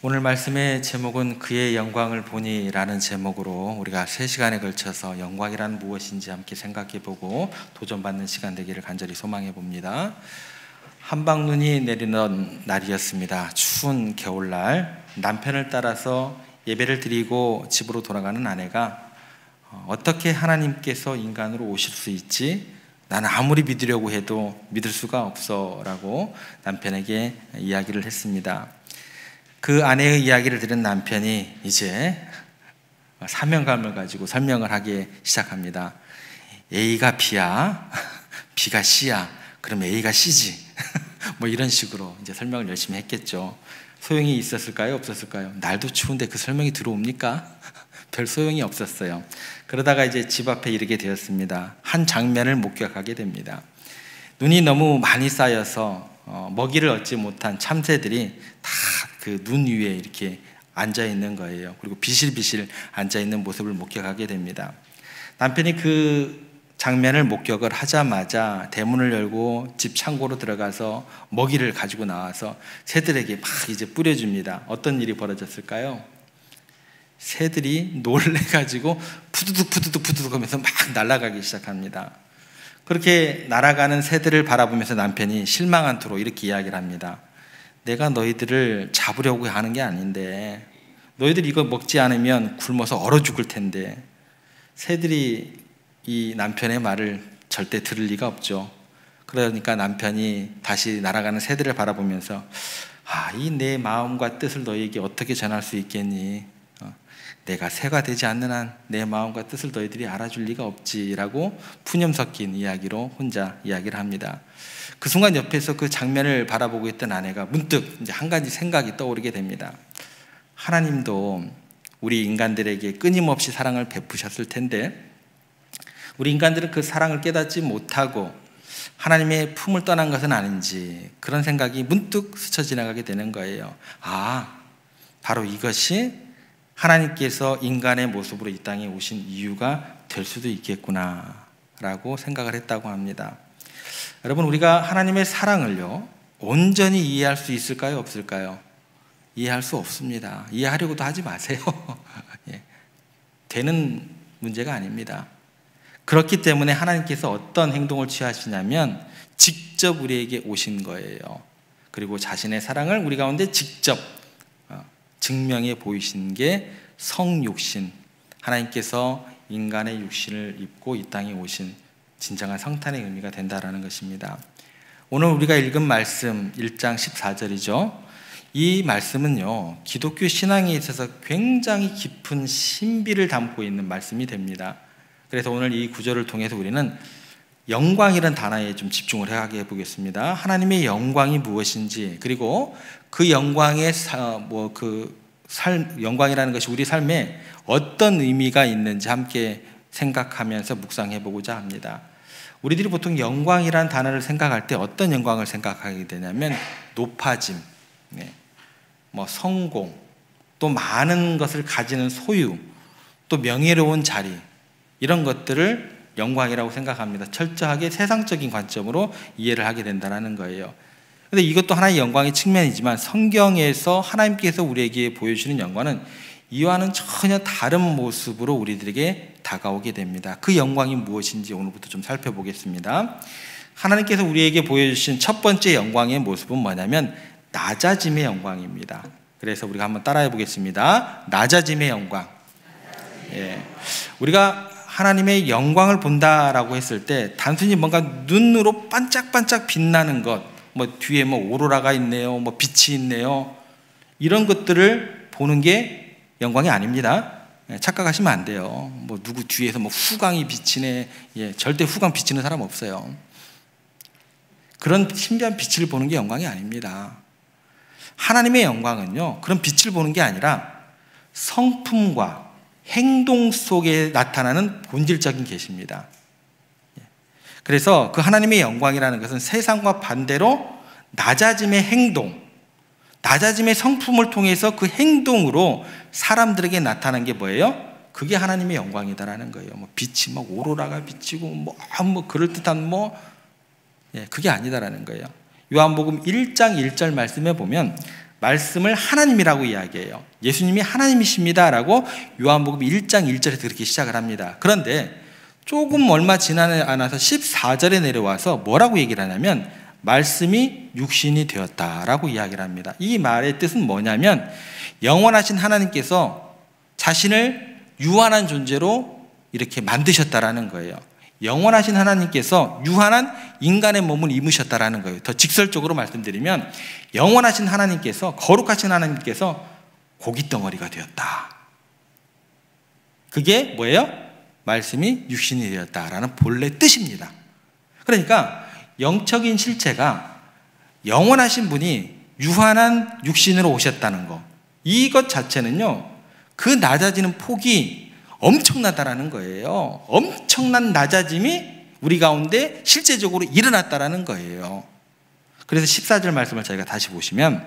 오늘 말씀의 제목은 그의 영광을 보니 라는 제목으로 우리가 3시간에 걸쳐서 영광이란 무엇인지 함께 생각해보고 도전받는 시간 되기를 간절히 소망해 봅니다. 한방눈이 내리는 날이었습니다. 추운 겨울날 남편을 따라서 예배를 드리고 집으로 돌아가는 아내가 어떻게 하나님께서 인간으로 오실 수 있지? 나는 아무리 믿으려고 해도 믿을 수가 없어 라고 남편에게 이야기를 했습니다. 그 아내의 이야기를 들은 남편이 이제 사명감을 가지고 설명을 하기 시작합니다. A가 B야, B가 C야, 그럼 A가 C지. 뭐 이런 식으로 이제 설명을 열심히 했겠죠. 소용이 있었을까요? 없었을까요? 날도 추운데 그 설명이 들어옵니까? 별 소용이 없었어요. 그러다가 이제 집 앞에 이르게 되었습니다. 한 장면을 목격하게 됩니다. 눈이 너무 많이 쌓여서 먹이를 얻지 못한 참새들이 다 그 눈 위에 이렇게 앉아 있는 거예요. 그리고 비실비실 앉아 있는 모습을 목격하게 됩니다. 남편이 그 장면을 목격을 하자마자 대문을 열고 집 창고로 들어가서 먹이를 가지고 나와서 새들에게 막 이제 뿌려줍니다. 어떤 일이 벌어졌을까요? 새들이 놀래가지고 푸드득 하면서 막 날아가기 시작합니다. 그렇게 날아가는 새들을 바라보면서 남편이 실망한 투로 이렇게 이야기를 합니다. 내가 너희들을 잡으려고 하는 게 아닌데 너희들이 이거 먹지 않으면 굶어서 얼어 죽을 텐데. 새들이 이 남편의 말을 절대 들을 리가 없죠. 그러니까 남편이 다시 날아가는 새들을 바라보면서 이 내 마음과 뜻을 너희에게 어떻게 전할 수 있겠니? 내가 새가 되지 않는 한 내 마음과 뜻을 너희들이 알아줄 리가 없지라고 푸념 섞인 이야기로 혼자 이야기를 합니다. 그 순간 옆에서 그 장면을 바라보고 있던 아내가 문득 이제 한 가지 생각이 떠오르게 됩니다. 하나님도 우리 인간들에게 끊임없이 사랑을 베푸셨을 텐데 우리 인간들은 그 사랑을 깨닫지 못하고 하나님의 품을 떠난 것은 아닌지 그런 생각이 문득 스쳐 지나가게 되는 거예요. 바로 이것이 하나님께서 인간의 모습으로 이 땅에 오신 이유가 될 수도 있겠구나 라고 생각을 했다고 합니다. 여러분, 우리가 하나님의 사랑을요 온전히 이해할 수 있을까요? 없을까요? 이해할 수 없습니다. 이해하려고도 하지 마세요. 되는 문제가 아닙니다. 그렇기 때문에 하나님께서 어떤 행동을 취하시냐면 직접 우리에게 오신 거예요. 그리고 자신의 사랑을 우리 가운데 직접 증명해 보이신 게 성육신, 하나님께서 인간의 육신을 입고 이 땅에 오신 진정한 성탄의 의미가 된다라는 것입니다. 오늘 우리가 읽은 말씀 1장 14절이죠. 이 말씀은요 기독교 신앙에 있어서 굉장히 깊은 신비를 담고 있는 말씀이 됩니다. 그래서 오늘 이 구절을 통해서 우리는 영광이라는 단어에 좀 집중을 하게 해보겠습니다. 하나님의 영광이 무엇인지, 그리고 그 영광의 영광이라는 것이 우리 삶에 어떤 의미가 있는지 함께 생각하면서 묵상해보고자 합니다. 우리들이 보통 영광이라는 단어를 생각할 때 어떤 영광을 생각하게 되냐면 높아짐, 성공, 또 많은 것을 가지는 소유, 또 명예로운 자리, 이런 것들을 영광이라고 생각합니다. 철저하게 세상적인 관점으로 이해를 하게 된다는 거예요. 그런데 이것도 하나의 영광의 측면이지만 성경에서 하나님께서 우리에게 보여주시는 영광은 이와는 전혀 다른 모습으로 우리들에게 다가오게 됩니다. 그 영광이 무엇인지 오늘부터 좀 살펴보겠습니다. 하나님께서 우리에게 보여주신 첫 번째 영광의 모습은 뭐냐면 낮아짐의 영광입니다. 그래서 우리가 한번 따라해 보겠습니다. 낮아짐의 영광. 우리가 하나님의 영광을 본다라고 했을 때 단순히 뭔가 눈으로 반짝반짝 빛나는 것, 뒤에 오로라가 있네요, 빛이 있네요, 이런 것들을 보는 게 영광이 아닙니다. 착각하시면 안 돼요. 누구 뒤에서 후광이 비치네, 절대 후광 비치는 사람 없어요. 그런 신비한 빛을 보는 게 영광이 아닙니다. 하나님의 영광은요 그런 빛을 보는 게 아니라 성품과 행동 속에 나타나는 본질적인 계시입니다. 그래서 그 하나님의 영광이라는 것은 세상과 반대로 낮아짐의 행동, 낮아짐의 성품을 통해서 그 행동으로 사람들에게 나타난 게 뭐예요? 그게 하나님의 영광이다라는 거예요. 빛이 오로라가 비치고 그럴듯한 그게 아니다라는 거예요. 요한복음 1장 1절 말씀에 보면 말씀을 하나님이라고 이야기해요. 예수님이 하나님이십니다라고 요한복음 1장 1절에서 그렇게 시작을 합니다. 그런데 조금 얼마 지나지 않아서 14절에 내려와서 뭐라고 얘기를 하냐면 말씀이 육신이 되었다라고 이야기를 합니다. 이 말의 뜻은 뭐냐면 영원하신 하나님께서 자신을 유한한 존재로 이렇게 만드셨다라는 거예요. 영원하신 하나님께서 유한한 인간의 몸을 입으셨다라는 거예요. 더 직설적으로 말씀드리면 영원하신 하나님께서, 거룩하신 하나님께서 고깃덩어리가 되었다. 그게 뭐예요? 말씀이 육신이 되었다라는 본래 뜻입니다. 그러니까 영적인 실체가 영원하신 분이 유한한 육신으로 오셨다는 거, 이것 자체는요, 그 낮아지는 폭이 엄청나다라는 거예요. 엄청난 낮아짐이 우리 가운데 실제적으로 일어났다라는 거예요. 그래서 14절 말씀을 저희가 다시 보시면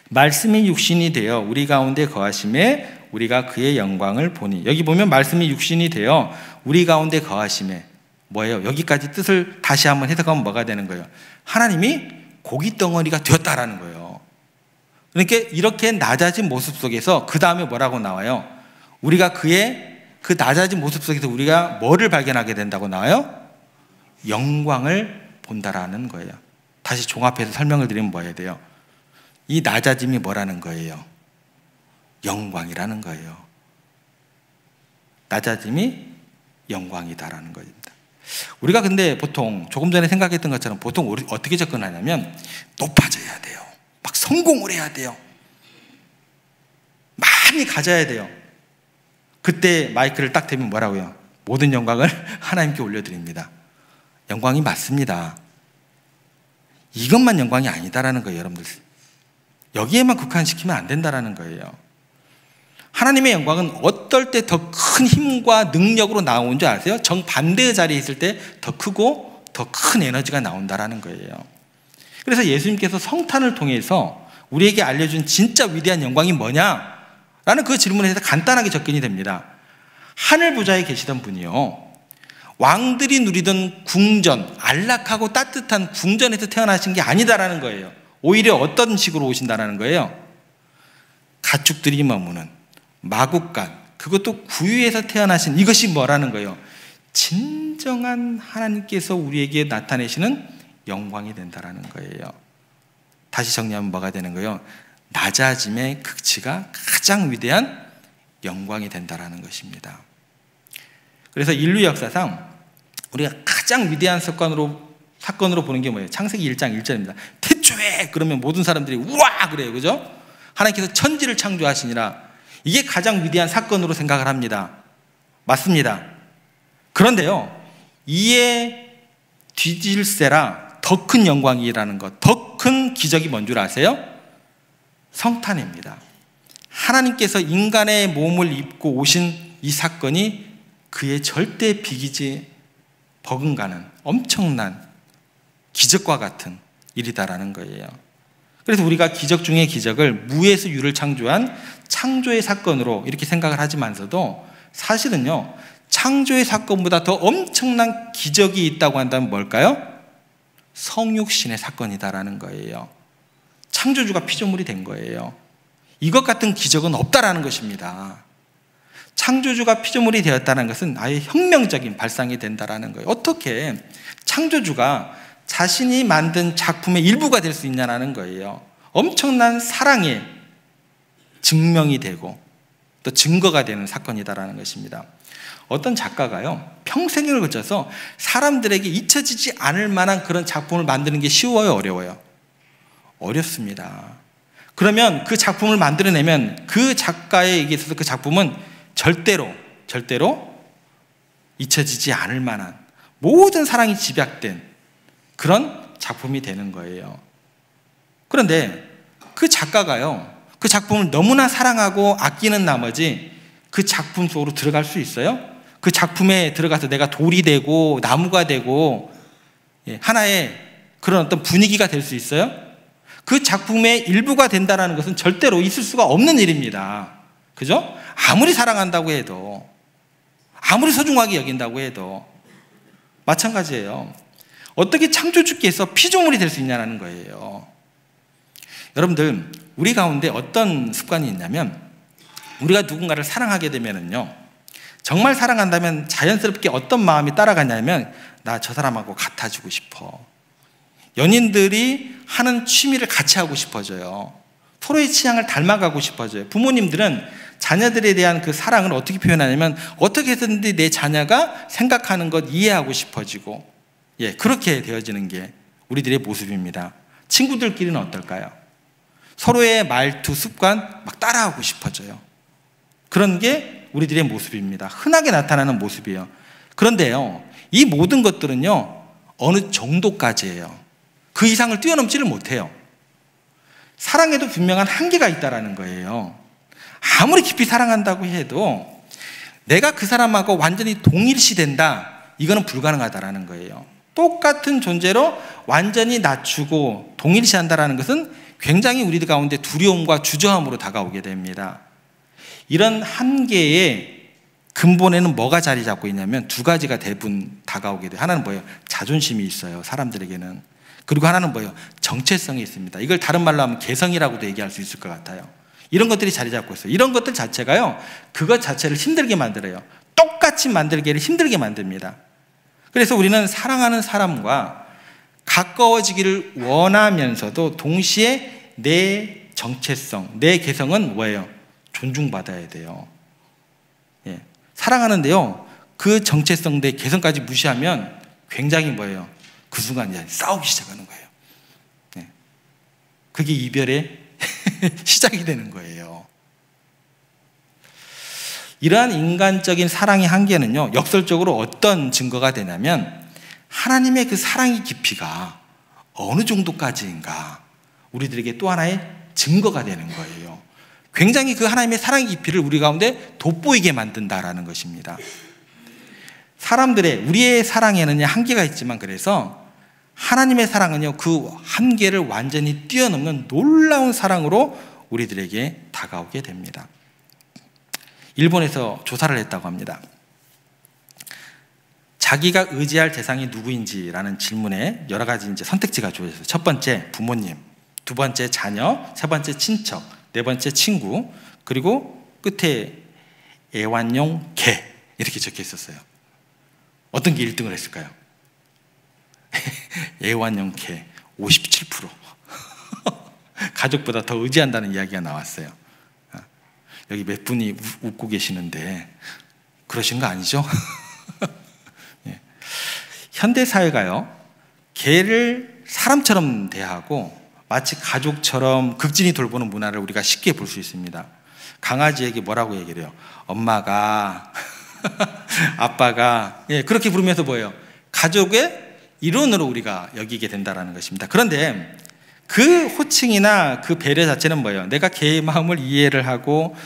말씀이 육신이 되어 우리 가운데 거하심에 우리가 그의 영광을 보니, 여기 보면 말씀이 육신이 되어 우리 가운데 거하심에 뭐예요? 여기까지 뜻을 다시 한번 해석하면 뭐가 되는 거예요? 하나님이 고깃덩어리가 되었다라는 거예요. 그러니까 이렇게 낮아진 모습 속에서 그 다음에 뭐라고 나와요? 우리가 그의 그 낮아진 모습 속에서 우리가 뭐를 발견하게 된다고 나와요? 영광을 본다라는 거예요. 다시 종합해서 설명을 드리면 뭐 해야 돼요? 이 낮아짐이 뭐라는 거예요? 영광이라는 거예요. 낮아짐이 영광이다라는 겁니다. 우리가 근데 보통 조금 전에 생각했던 것처럼 보통 우리 어떻게 접근하냐면 높아져야 돼요. 막 성공을 해야 돼요. 많이 가져야 돼요. 그때 마이크를 딱 대면 뭐라고요? 모든 영광을 하나님께 올려드립니다. 영광이 맞습니다. 이것만 영광이 아니다라는 거예요, 여러분들. 여기에만 국한시키면 안 된다라는 거예요. 하나님의 영광은 어떨 때 더 큰 힘과 능력으로 나오는 줄 아세요? 정반대의 자리에 있을 때 더 크고 더 큰 에너지가 나온다라는 거예요. 그래서 예수님께서 성탄을 통해서 우리에게 알려준 진짜 위대한 영광이 뭐냐? 라는 그 질문에 대해서 간단하게 접근이 됩니다. 하늘 부자에 계시던 분이요, 왕들이 누리던 궁전, 안락하고 따뜻한 궁전에서 태어나신 게 아니다라는 거예요. 오히려 어떤 식으로 오신다라는 거예요? 가축들이 머무는 마국간, 그것도 구유에서 태어나신, 이것이 뭐라는 거예요? 진정한 하나님께서 우리에게 나타내시는 영광이 된다라는 거예요. 다시 정리하면 뭐가 되는 거예요? 낮아짐의 극치가 가장 위대한 영광이 된다라는 것입니다. 그래서 인류 역사상 우리가 가장 위대한 사건으로 보는 게 뭐예요? 창세기 1장 1절입니다. 태초에 그러면 모든 사람들이 우와 그래요, 그죠? 하나님께서 천지를 창조하시니라. 이게 가장 위대한 사건으로 생각을 합니다. 맞습니다. 그런데요, 이에 뒤질세라 더 큰 영광이라는 것, 더 큰 기적이 뭔 줄 아세요? 성탄입니다. 하나님께서 인간의 몸을 입고 오신 이 사건이 그의 절대 비기지 버금가는 엄청난 기적과 같은 일이다라는 거예요. 그래서 우리가 기적 중의 기적을 무에서 유를 창조한 창조의 사건으로 이렇게 생각을 하지만서도 사실은요, 창조의 사건보다 더 엄청난 기적이 있다고 한다면 뭘까요? 성육신의 사건이다라는 거예요. 창조주가 피조물이 된 거예요. 이것 같은 기적은 없다라는 것입니다. 창조주가 피조물이 되었다는 것은 아예 혁명적인 발상이 된다라는 거예요. 어떻게 창조주가 자신이 만든 작품의 일부가 될 수 있냐라는 거예요. 엄청난 사랑의 증명이 되고 또 증거가 되는 사건이다라는 것입니다. 어떤 작가가요, 평생을 거쳐서 사람들에게 잊혀지지 않을 만한 그런 작품을 만드는 게 쉬워요, 어려워요? 어렵습니다. 그러면 그 작품을 만들어내면 그 작가에게 있어서 그 작품은 절대로 잊혀지지 않을 만한 모든 사랑이 집약된 그런 작품이 되는 거예요. 그런데 그 작가가요, 그 작품을 너무나 사랑하고 아끼는 나머지 그 작품 속으로 들어갈 수 있어요? 그 작품에 들어가서 내가 돌이 되고 나무가 되고 하나의 그런 어떤 분위기가 될 수 있어요? 그 작품의 일부가 된다는 것은 절대로 있을 수가 없는 일입니다. 그죠? 아무리 사랑한다고 해도, 아무리 소중하게 여긴다고 해도 마찬가지예요. 어떻게 창조주께서 피조물이 될 수 있냐는 거예요. 여러분들, 우리 가운데 어떤 습관이 있냐면, 우리가 누군가를 사랑하게 되면은요, 정말 사랑한다면 자연스럽게 어떤 마음이 따라가냐면, 나 저 사람하고 같아지고 싶어. 연인들이 하는 취미를 같이 하고 싶어져요. 서로의 취향을 닮아가고 싶어져요. 부모님들은 자녀들에 대한 그 사랑을 어떻게 표현하냐면, 어떻게 해서든지 내 자녀가 생각하는 것 이해하고 싶어지고, 그렇게 되어지는 게 우리들의 모습입니다. 친구들끼리는 어떨까요? 서로의 말투, 습관 막 따라하고 싶어져요. 그런 게 우리들의 모습입니다. 흔하게 나타나는 모습이에요. 그런데요, 이 모든 것들은요, 어느 정도까지예요. 그 이상을 뛰어넘지를 못해요. 사랑에도 분명한 한계가 있다라는 거예요. 아무리 깊이 사랑한다고 해도 내가 그 사람하고 완전히 동일시된다, 이거는 불가능하다라는 거예요. 똑같은 존재로 완전히 낮추고 동일시한다라는 것은 굉장히 우리들 가운데 두려움과 주저함으로 다가오게 됩니다. 이런 한계의 근본에는 뭐가 자리 잡고 있냐면 두 가지가 대부분 다가오게 돼요. 하나는 뭐예요? 자존심이 있어요, 사람들에게는. 그리고 하나는 뭐예요? 정체성이 있습니다. 이걸 다른 말로 하면 개성이라고도 얘기할 수 있을 것 같아요. 이런 것들이 자리 잡고 있어요. 이런 것들 자체가요, 그것 자체를 힘들게 만들어요. 똑같이 만들기를 힘들게 만듭니다. 그래서 우리는 사랑하는 사람과 가까워지기를 원하면서도 동시에 내 정체성, 내 개성은 뭐예요? 존중받아야 돼요. 사랑하는데요, 그 정체성, 내 개성까지 무시하면 굉장히 뭐예요? 그 순간 이제 싸우기 시작하는 거예요. 그게 이별의 시작이 되는 거예요. 이러한 인간적인 사랑의 한계는요, 역설적으로 어떤 증거가 되냐면, 하나님의 그 사랑의 깊이가 어느 정도까지인가 우리들에게 또 하나의 증거가 되는 거예요. 굉장히 그 하나님의 사랑의 깊이를 우리 가운데 돋보이게 만든다라는 것입니다. 우리의 사랑에는 한계가 있지만, 그래서 하나님의 사랑은요, 그 한계를 완전히 뛰어넘는 놀라운 사랑으로 우리들에게 다가오게 됩니다. 일본에서 조사를 했다고 합니다. 자기가 의지할 대상이 누구인지라는 질문에 여러 가지 이제 선택지가 주어져서, 첫 번째 부모님, 두 번째 자녀, 세 번째 친척, 네 번째 친구, 그리고 끝에 애완용 개, 이렇게 적혀 있었어요. 어떤 게 1등을 했을까요? 애완용 개 57%. 가족보다 더 의지한다는 이야기가 나왔어요. 여기 몇 분이 웃고 계시는데 그러신 거 아니죠? 현대 사회가요, 개를 사람처럼 대하고 마치 가족처럼 극진히 돌보는 문화를 우리가 쉽게 볼 수 있습니다. 강아지에게 뭐라고 얘기를 해요? 엄마가 아빠가, 그렇게 부르면서 뭐예요? 가족의 일원으로 우리가 여기게 된다는 것입니다. 그런데 그 호칭이나 그 배려 자체는 뭐예요? 내가 개의 마음을 이해를 하고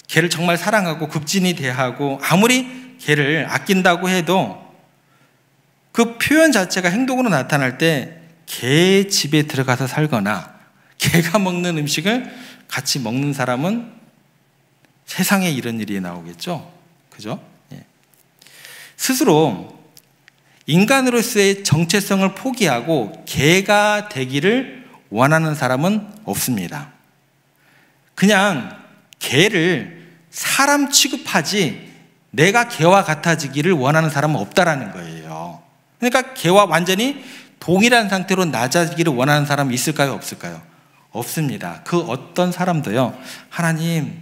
개를 정말 사랑하고 극진히 대하고 아무리 개를 아낀다고 해도 그 표현 자체가 행동으로 나타날 때 개 집에 들어가서 살거나 개가 먹는 음식을 같이 먹는 사람은 세상에 이런 일이 나오겠죠? 그죠? 스스로 인간으로서의 정체성을 포기하고 개가 되기를 원하는 사람은 없습니다. 그냥 개를 사람 취급하지 내가 개와 같아지기를 원하는 사람은 없다라는 거예요. 그러니까 개와 완전히 동일한 상태로 낮아지기를 원하는 사람이 있을까요? 없을까요? 없습니다. 그 어떤 사람도요, 하나님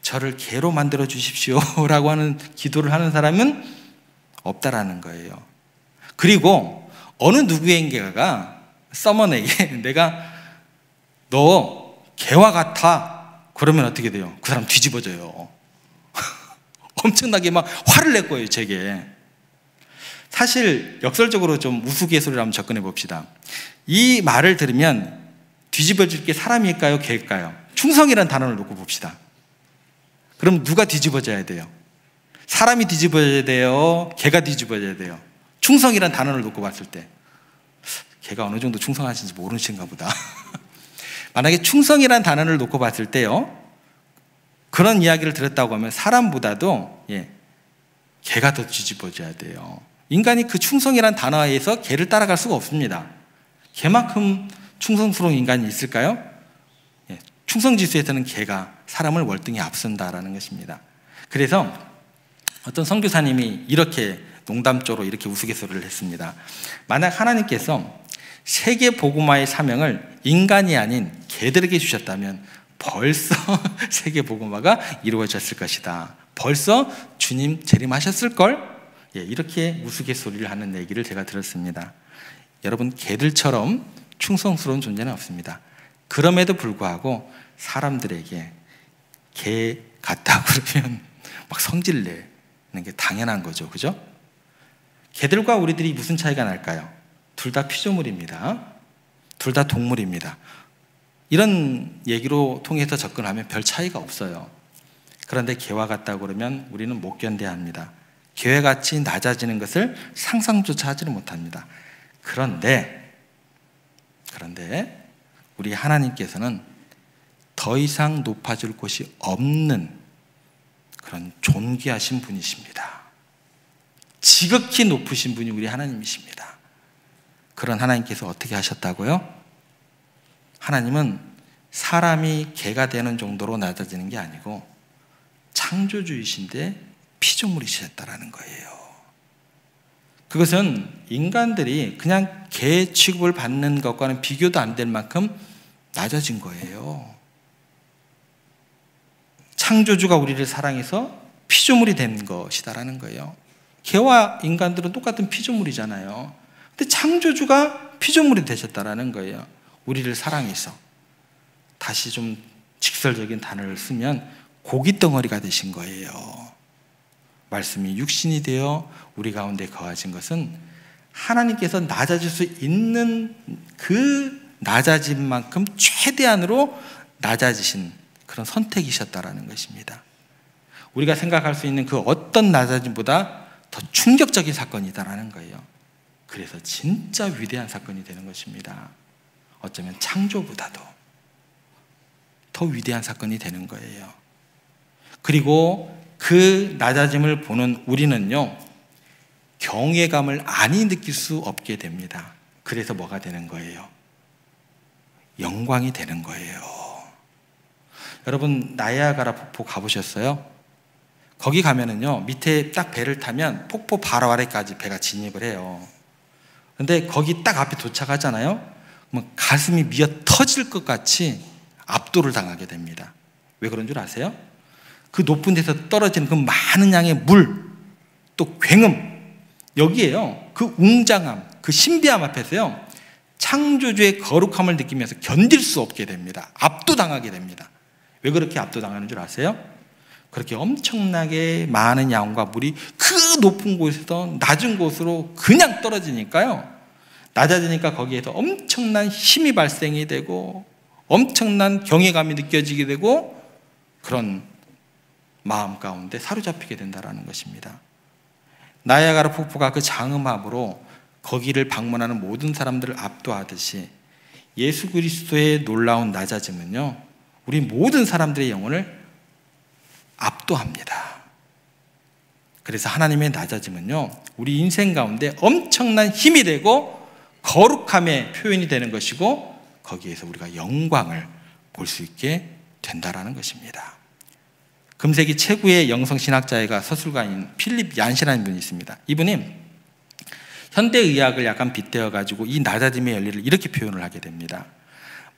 저를 개로 만들어 주십시오 라고 하는 기도를 하는 사람은 없다라는 거예요. 그리고 어느 누구에게가 서먼에게 내가 너 개와 같아 그러면 어떻게 돼요? 그 사람 뒤집어져요. 엄청나게 막 화를 낼 거예요, 제게. 사실 역설적으로 좀 우스갯소리를 한번 접근해 봅시다. 이 말을 들으면 뒤집어질 게 사람일까요, 개일까요? 충성이라는 단어를 놓고 봅시다. 그럼 누가 뒤집어져야 돼요? 사람이 뒤집어져야 돼요? 개가 뒤집어져야 돼요? 충성이라는 단어를 놓고 봤을 때 개가 어느 정도 충성하신지 모르신가 보다. 만약에 충성이라는 단어를 놓고 봤을 때요, 그런 이야기를 들었다고 하면 사람보다도 개가 더 뒤집어져야 돼요. 인간이 그 충성이라는 단어에서 개를 따라갈 수가 없습니다. 개만큼 충성스러운 인간이 있을까요? 충성지수에서는 개가 사람을 월등히 앞선다라는 것입니다. 그래서 어떤 선교사님이 이렇게 농담조로 이렇게 우스갯소리를 했습니다. 만약 하나님께서 세계 복음화의 사명을 인간이 아닌 개들에게 주셨다면 벌써 세계 복음화가 이루어졌을 것이다. 벌써 주님 재림하셨을걸? 이렇게 우스갯소리를 하는 얘기를 제가 들었습니다. 여러분, 개들처럼 충성스러운 존재는 없습니다. 그럼에도 불구하고 사람들에게 개 같다고 그러면 막 성질 내는 게 당연한 거죠. 그죠? 개들과 우리들이 무슨 차이가 날까요? 둘 다 피조물입니다. 둘 다 동물입니다. 이런 얘기로 통해서 접근하면 별 차이가 없어요. 그런데 개와 같다고 그러면 우리는 못 견뎌야 합니다. 개같이 낮아지는 것을 상상조차 하지는 못합니다. 그런데 우리 하나님께서는 더 이상 높아질 곳이 없는 그런 존귀하신 분이십니다. 지극히 높으신 분이 우리 하나님이십니다. 그런 하나님께서 어떻게 하셨다고요? 하나님은 사람이 개가 되는 정도로 낮아지는 게 아니고 창조주이신데 피조물이셨다라는 거예요. 그것은 인간들이 그냥 개 취급을 받는 것과는 비교도 안 될 만큼 낮아진 거예요. 창조주가 우리를 사랑해서 피조물이 된 것이다라는 거예요. 개와 인간들은 똑같은 피조물이잖아요. 근데 창조주가 피조물이 되셨다라는 거예요. 우리를 사랑해서. 다시 좀 직설적인 단어를 쓰면 고깃덩어리가 되신 거예요. 말씀이 육신이 되어 우리 가운데 거하신 것은 하나님께서 낮아질 수 있는 그 낮아진 만큼 최대한으로 낮아지신 그런 선택이셨다라는 것입니다. 우리가 생각할 수 있는 그 어떤 낮아짐보다 더 충격적인 사건이다라는 거예요. 그래서 진짜 위대한 사건이 되는 것입니다. 어쩌면 창조보다도 더 위대한 사건이 되는 거예요. 그리고 그 낮아짐을 보는 우리는요, 경외감을 아니 느낄 수 없게 됩니다. 그래서 뭐가 되는 거예요? 영광이 되는 거예요. 여러분, 나이아가라 폭포 가보셨어요? 거기 가면은요, 밑에 딱 배를 타면 폭포 바로 아래까지 배가 진입을 해요. 근데 거기 딱 앞에 도착하잖아요? 그러면 가슴이 미어 터질 것 같이 압도를 당하게 됩니다. 왜 그런 줄 아세요? 그 높은 데서 떨어지는 그 많은 양의 물, 또 굉음, 여기에요, 그 웅장함, 그 신비함 앞에서요, 창조주의 거룩함을 느끼면서 견딜 수 없게 됩니다. 압도당하게 됩니다. 왜 그렇게 압도당하는 줄 아세요? 그렇게 엄청나게 많은 양과 물이 그 높은 곳에서 낮은 곳으로 그냥 떨어지니까요, 낮아지니까 거기에서 엄청난 힘이 발생이 되고 엄청난 경외감이 느껴지게 되고 그런 마음 가운데 사로잡히게 된다는 것입니다. 나이아가라 폭포가 그 장엄함으로 거기를 방문하는 모든 사람들을 압도하듯이 예수 그리스도의 놀라운 낮아짐은요, 우리 모든 사람들의 영혼을 압도합니다. 그래서 하나님의 낮아짐은요, 우리 인생 가운데 엄청난 힘이 되고 거룩함의 표현이 되는 것이고 거기에서 우리가 영광을 볼 수 있게 된다라는 것입니다. 금세기 최고의 영성신학자이가 서술가인 필립 얀시라는 분이 있습니다. 이분이 현대의학을 약간 빗대어가지고 이 낮아짐의 원리를 이렇게 표현을 하게 됩니다.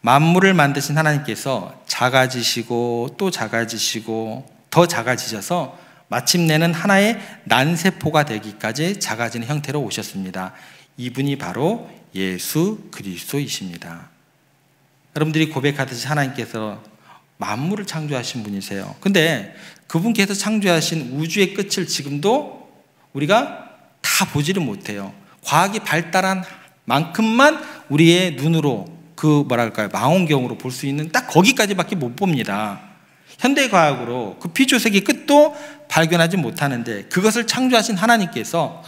만물을 만드신 하나님께서 작아지시고 또 작아지시고 더 작아지셔서 마침내는 하나의 난세포가 되기까지 작아지는 형태로 오셨습니다. 이분이 바로 예수 그리스도이십니다. 여러분들이 고백하듯이 하나님께서 만물을 창조하신 분이세요. 근데 그분께서 창조하신 우주의 끝을 지금도 우리가 다 보지를 못해요. 과학이 발달한 만큼만 우리의 눈으로 그 망원경으로 볼 수 있는 딱 거기까지밖에 못 봅니다. 현대과학으로 그 피조세계 끝도 발견하지 못하는데 그것을 창조하신 하나님께서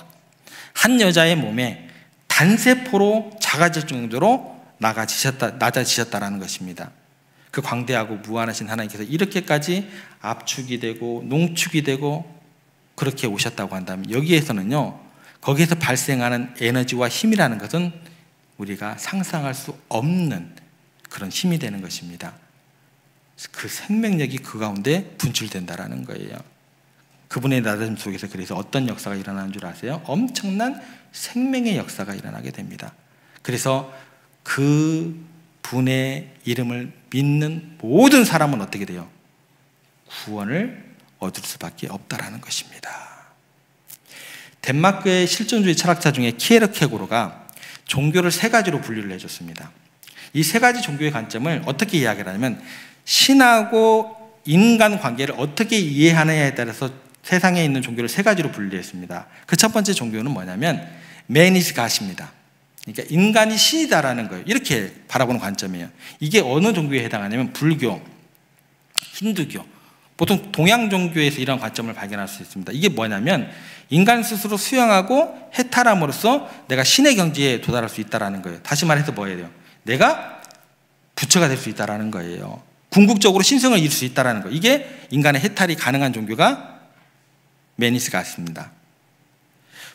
한 여자의 몸에 단세포로 작아질 정도로 낮아지셨다라는 것입니다. 그 광대하고 무한하신 하나님께서 이렇게까지 압축이 되고 농축이 되고 그렇게 오셨다고 한다면 여기에서는요, 거기에서 발생하는 에너지와 힘이라는 것은 우리가 상상할 수 없는 그런 힘이 되는 것입니다. 그 생명력이 그 가운데 분출된다라는 거예요. 그분의 낮아짐 속에서 그래서 어떤 역사가 일어나는 줄 아세요? 엄청난 생명의 역사가 일어나게 됩니다. 그래서 그 분의 이름을 믿는 모든 사람은 어떻게 돼요? 구원을 얻을 수밖에 없다라는 것입니다. 덴마크의 실존주의 철학자 중에 키에르케고르가 종교를 세 가지로 분류를 해줬습니다. 이 세 가지 종교의 관점을 어떻게 이야기를 하냐면 신하고 인간 관계를 어떻게 이해하느냐에 따라서 세상에 있는 종교를 세 가지로 분류했습니다. 그 첫 번째 종교는 뭐냐면 Man is God입니다. 그러니까 인간이 신이다라는 거예요. 이렇게 바라보는 관점이에요. 이게 어느 종교에 해당하냐면 불교, 힌두교, 보통 동양 종교에서 이런 관점을 발견할 수 있습니다. 이게 뭐냐면 인간 스스로 수용하고 해탈함으로써 내가 신의 경지에 도달할 수 있다는 거예요. 다시 말해서 뭐예요? 내가 부처가 될 수 있다는 거예요. 궁극적으로 신성을 이룰 수 있다는 거예요. 이게 인간의 해탈이 가능한 종교가 매니스 갓입니다.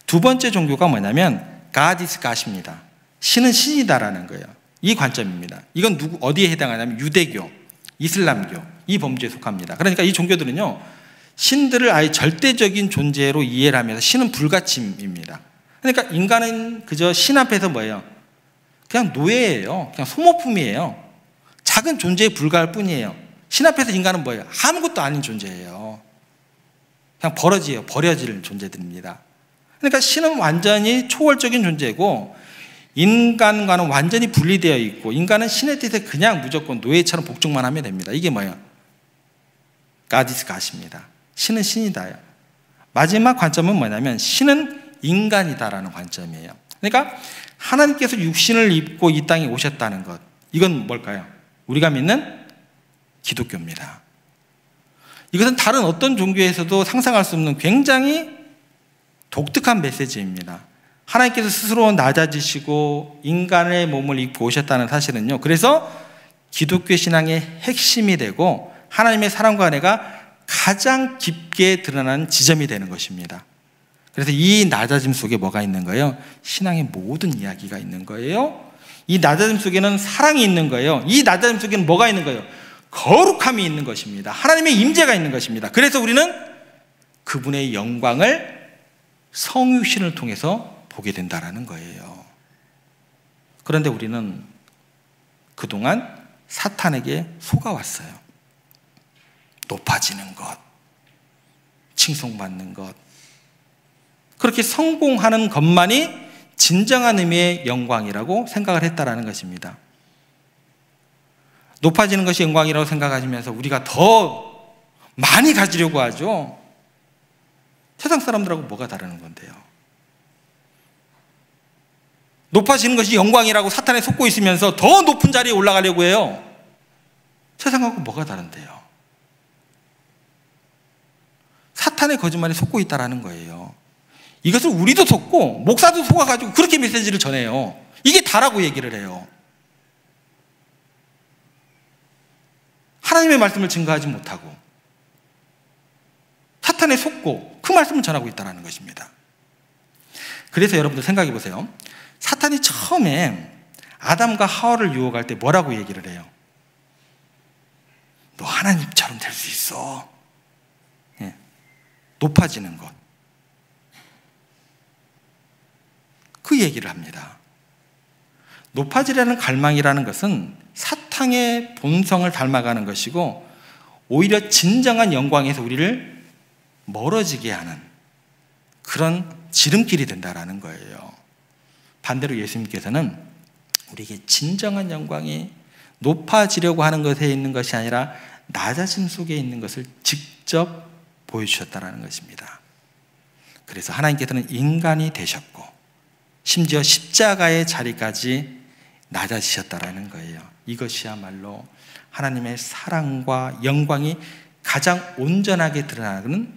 두 번째 종교가 뭐냐면 God is God입니다. 신은 신이다라는 거예요. 이 관점입니다. 이건 어디에 해당하냐면 유대교, 이슬람교 이 범주에 속합니다. 그러니까 이 종교들은요 신들을 아예 절대적인 존재로 이해를 하면서 신은 불가침입니다. 그러니까 인간은 그저 신 앞에서 뭐예요? 그냥 노예예요. 그냥 소모품이에요. 작은 존재에 불과할 뿐이에요. 신 앞에서 인간은 뭐예요? 아무것도 아닌 존재예요. 그냥 버려질 존재들입니다. 그러니까 신은 완전히 초월적인 존재고 인간과는 완전히 분리되어 있고 인간은 신의 뜻에 그냥 무조건 노예처럼 복종만 하면 됩니다. 이게 뭐예요? God is God입니다. 신은 신이다요. 마지막 관점은 뭐냐면 신은 인간이다라는 관점이에요. 그러니까 하나님께서 육신을 입고 이 땅에 오셨다는 것, 이건 뭘까요? 우리가 믿는 기독교입니다. 이것은 다른 어떤 종교에서도 상상할 수 없는 굉장히 독특한 메시지입니다. 하나님께서 스스로 낮아지시고 인간의 몸을 입고 오셨다는 사실은요, 그래서 기독교 신앙의 핵심이 되고 하나님의 사랑과 은혜가 가장 깊게 드러나는 지점이 되는 것입니다. 그래서 이 낮아짐 속에 뭐가 있는 거예요? 신앙의 모든 이야기가 있는 거예요. 이 낮아짐 속에는 사랑이 있는 거예요. 이 낮아짐 속에는 뭐가 있는 거예요? 거룩함이 있는 것입니다. 하나님의 임재가 있는 것입니다. 그래서 우리는 그분의 영광을 성육신을 통해서 보게 된다는 거예요. 그런데 우리는 그동안 사탄에게 속아왔어요. 높아지는 것, 칭송받는 것, 그렇게 성공하는 것만이 진정한 의미의 영광이라고 생각을 했다라는 것입니다. 높아지는 것이 영광이라고 생각하시면서 우리가 더 많이 가지려고 하죠. 세상 사람들하고 뭐가 다르는 건데요? 높아지는 것이 영광이라고 사탄에 속고 있으면서 더 높은 자리에 올라가려고 해요. 세상하고 뭐가 다른데요? 사탄의 거짓말에 속고 있다라는 거예요. 이것을 우리도 속고 목사도 속아가지고 그렇게 메시지를 전해요. 이게 다라고 얘기를 해요. 하나님의 말씀을 증거하지 못하고 사탄에 속고 그 말씀을 전하고 있다는 것입니다. 그래서 여러분들 생각해 보세요. 사탄이 처음에 아담과 하와를 유혹할 때 뭐라고 얘기를 해요? 너 하나님처럼 될 수 있어. 예. 높아지는 것. 그 얘기를 합니다. 높아지려는 갈망이라는 것은 사탄의 본성을 닮아가는 것이고 오히려 진정한 영광에서 우리를 멀어지게 하는 그런 지름길이 된다라는 거예요. 반대로 예수님께서는 우리에게 진정한 영광이 높아지려고 하는 것에 있는 것이 아니라 낮아짐 속에 있는 것을 직접 보여주셨다는 것입니다. 그래서 하나님께서는 인간이 되셨고 심지어 십자가의 자리까지 낮아지셨다라는 거예요. 이것이야말로 하나님의 사랑과 영광이 가장 온전하게 드러나는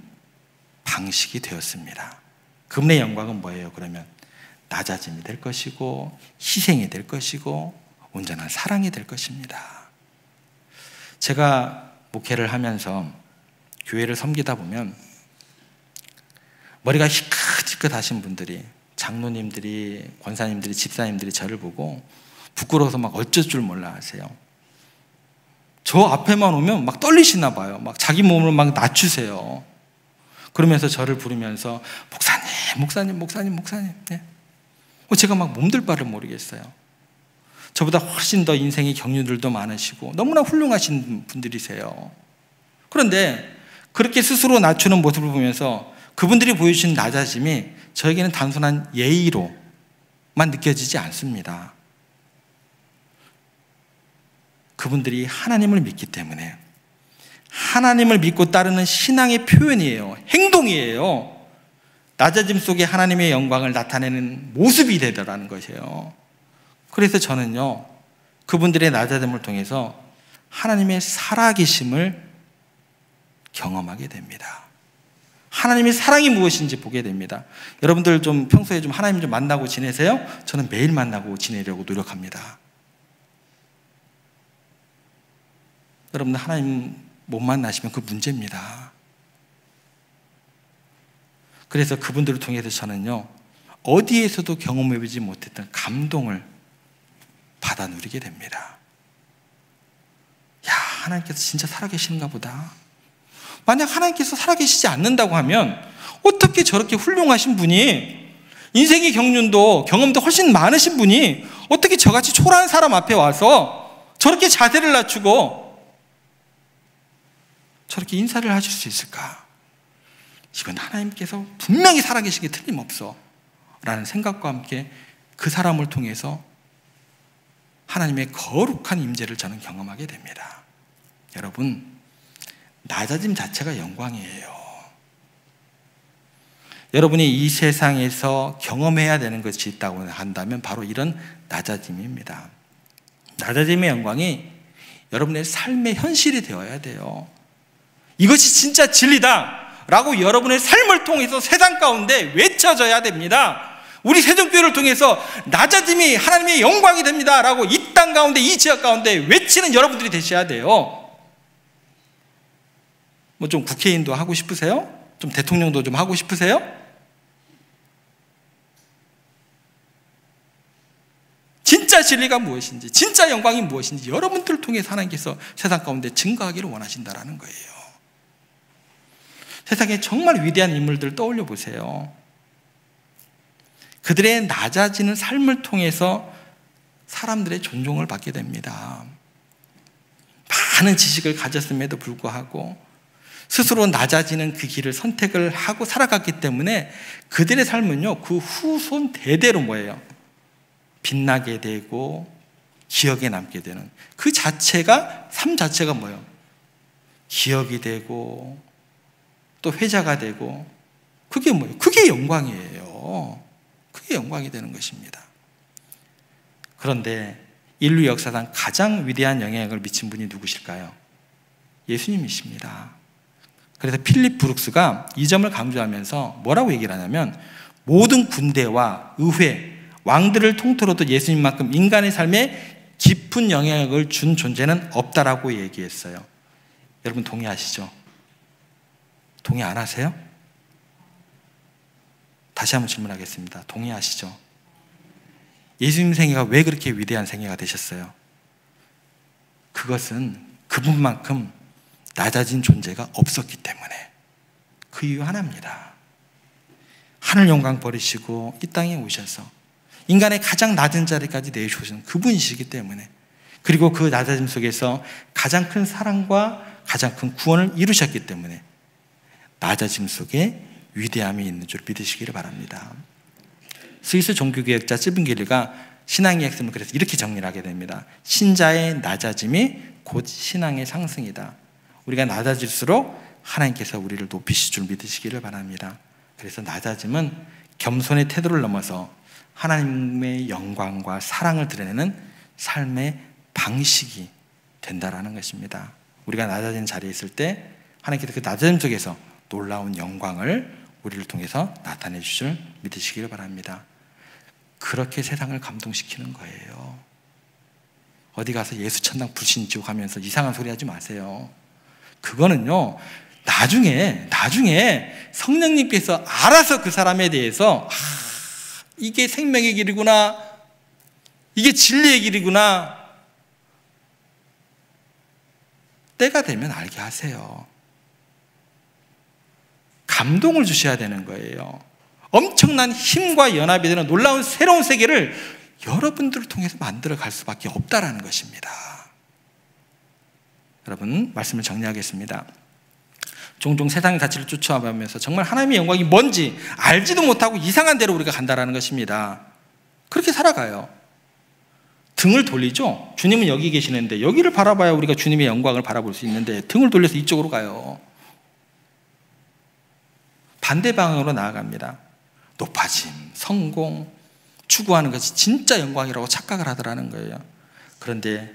방식이 되었습니다. 그분의 영광은 뭐예요? 그러면 낮아짐이 될 것이고 희생이 될 것이고 온전한 사랑이 될 것입니다. 제가 목회를 하면서 교회를 섬기다 보면 머리가 희끗희끗하신 분들이, 장로님들이, 권사님들이, 집사님들이 저를 보고 부끄러워서 막 어쩔 줄 몰라 하세요. 저 앞에만 오면 막 떨리시나 봐요. 막 자기 몸을 막 낮추세요. 그러면서 저를 부르면서 목사님. 네. 제가 막 몸둘 바를 모르겠어요. 저보다 훨씬 더 인생의 경륜들도 많으시고 너무나 훌륭하신 분들이세요. 그런데 그렇게 스스로 낮추는 모습을 보면서 그분들이 보여주신 낮아짐이 저에게는 단순한 예의로만 느껴지지 않습니다. 그분들이 하나님을 믿기 때문에 하나님을 믿고 따르는 신앙의 표현이에요. 행동이에요. 낮아짐 속에 하나님의 영광을 나타내는 모습이 되더라는 것이에요. 그래서 저는요, 그분들의 낮아짐을 통해서 하나님의 살아계심을 경험하게 됩니다. 하나님의 사랑이 무엇인지 보게 됩니다. 여러분들 좀 평소에 좀 하나님 좀 만나고 지내세요? 저는 매일 만나고 지내려고 노력합니다. 여러분들 하나님 못 만나시면 그 문제입니다. 그래서 그분들을 통해서 저는요, 어디에서도 경험해보지 못했던 감동을 받아 누리게 됩니다. 야, 하나님께서 진짜 살아계시는가 보다. 만약 하나님께서 살아계시지 않는다고 하면 어떻게 저렇게 훌륭하신 분이, 인생의 경험도 훨씬 많으신 분이 어떻게 저같이 초라한 사람 앞에 와서 저렇게 자세를 낮추고 저렇게 인사를 하실 수 있을까? 이건 하나님께서 분명히 살아계신 게 틀림없어 라는 생각과 함께 그 사람을 통해서 하나님의 거룩한 임재를 저는 경험하게 됩니다. 여러분, 낮아짐 자체가 영광이에요. 여러분이 이 세상에서 경험해야 되는 것이 있다고 한다면 바로 이런 낮아짐입니다. 낮아짐의 영광이 여러분의 삶의 현실이 되어야 돼요. 이것이 진짜 진리다 라고 여러분의 삶을 통해서 세상 가운데 외쳐져야 됩니다. 우리 세종교회를 통해서 낮아짐이 하나님의 영광이 됩니다 라고 이 땅 가운데, 이 지역 가운데 외치는 여러분들이 되셔야 돼요. 뭐 좀 국회의원도 하고 싶으세요? 좀 대통령도 좀 하고 싶으세요? 진짜 진리가 무엇인지, 진짜 영광이 무엇인지 여러분들을 통해서 하나님께서 세상 가운데 증거하기를 원하신다라는 거예요. 세상에 정말 위대한 인물들 떠올려 보세요. 그들의 낮아지는 삶을 통해서 사람들의 존중을 받게 됩니다. 많은 지식을 가졌음에도 불구하고 스스로 낮아지는 그 길을 선택을 하고 살아갔기 때문에 그들의 삶은요, 그 후손 대대로 뭐예요? 빛나게 되고 기억에 남게 되는 그 자체가, 삶 자체가 뭐예요? 기억이 되고 또 회자가 되고, 그게 뭐예요? 그게 영광이에요. 그게 영광이 되는 것입니다. 그런데 인류 역사상 가장 위대한 영향력을 미친 분이 누구실까요? 예수님이십니다. 그래서 필립 브룩스가 이 점을 강조하면서 뭐라고 얘기를 하냐면, 모든 군대와 의회, 왕들을 통틀어도 예수님만큼 인간의 삶에 깊은 영향력을 준 존재는 없다라고 얘기했어요. 여러분 동의하시죠? 동의 안 하세요? 다시 한번 질문하겠습니다. 동의하시죠? 예수님 생애가 왜 그렇게 위대한 생애가 되셨어요? 그것은 그분만큼 낮아진 존재가 없었기 때문에, 그 이유 하나입니다. 하늘 영광 버리시고 이 땅에 오셔서 인간의 가장 낮은 자리까지 내주신 그분이시기 때문에, 그리고 그 낮아짐 속에서 가장 큰 사랑과 가장 큰 구원을 이루셨기 때문에 낮아짐 속에 위대함이 있는 줄 믿으시기를 바랍니다. 스위스 종교개혁자 쯔빙게르가 신앙의 핵심을 그래서 이렇게 정리를 하게 됩니다. 신자의 낮아짐이 곧 신앙의 상승이다. 우리가 낮아질수록 하나님께서 우리를 높이실 줄 믿으시기를 바랍니다. 그래서 낮아짐은 겸손의 태도를 넘어서 하나님의 영광과 사랑을 드러내는 삶의 방식이 된다라는 것입니다. 우리가 낮아진 자리에 있을 때 하나님께서 그 낮아짐 속에서 놀라운 영광을 우리를 통해서 나타내 주실 믿으시기를 바랍니다. 그렇게 세상을 감동시키는 거예요. 어디 가서 예수 천당 불신 지옥 하면서 이상한 소리 하지 마세요. 그거는요, 나중에 성령님께서 알아서 그 사람에 대해서 이게 생명의 길이구나, 이게 진리의 길이구나, 때가 되면 알게 하세요. 감동을 주셔야 되는 거예요. 엄청난 힘과 연합이 되는 놀라운 새로운 세계를 여러분들을 통해서 만들어 갈 수밖에 없다라는 것입니다. 여러분, 말씀을 정리하겠습니다. 종종 세상의 가치를 쫓아가면서 정말 하나님의 영광이 뭔지 알지도 못하고 이상한 대로 우리가 간다라는 것입니다. 그렇게 살아가요. 등을 돌리죠. 주님은 여기 계시는데 여기를 바라봐야 우리가 주님의 영광을 바라볼 수 있는데 등을 돌려서 이쪽으로 가요. 반대 방향으로 나아갑니다. 높아짐, 성공, 추구하는 것이 진짜 영광이라고 착각을 하더라는 거예요. 그런데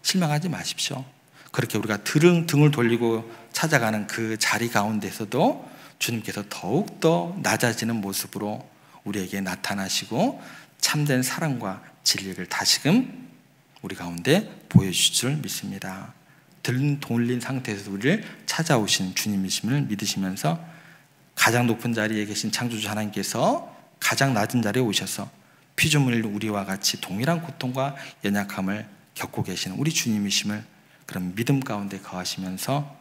실망하지 마십시오. 그렇게 우리가 등을 돌리고 찾아가는 그 자리 가운데서도 주님께서 더욱더 낮아지는 모습으로 우리에게 나타나시고 참된 사랑과 진리를 다시금 우리 가운데 보여주실 줄 믿습니다. 등 돌린 상태에서 우리를 찾아오신 주님이심을 믿으시면서 가장 높은 자리에 계신 창조주 하나님께서 가장 낮은 자리에 오셔서 피조물 우리와 같이 동일한 고통과 연약함을 겪고 계시는 우리 주님이심을 그런 믿음 가운데 거하시면서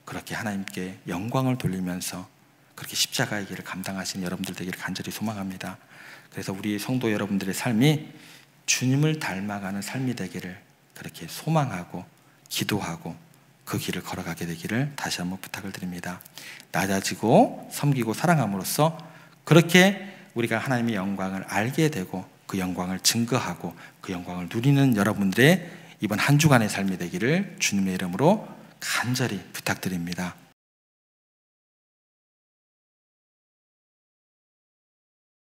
그렇게 하나님께 영광을 돌리면서 그렇게 십자가의 길을 감당하시는 여러분들 되기를 간절히 소망합니다. 그래서 우리 성도 여러분들의 삶이 주님을 닮아가는 삶이 되기를 그렇게 소망하고 기도하고 그 길을 걸어가게 되기를 다시 한번 부탁을 드립니다. 낮아지고 섬기고 사랑함으로써 그렇게 우리가 하나님의 영광을 알게 되고 그 영광을 증거하고 그 영광을 누리는 여러분들의 이번 한 주간의 삶이 되기를 주님의 이름으로 간절히 부탁드립니다.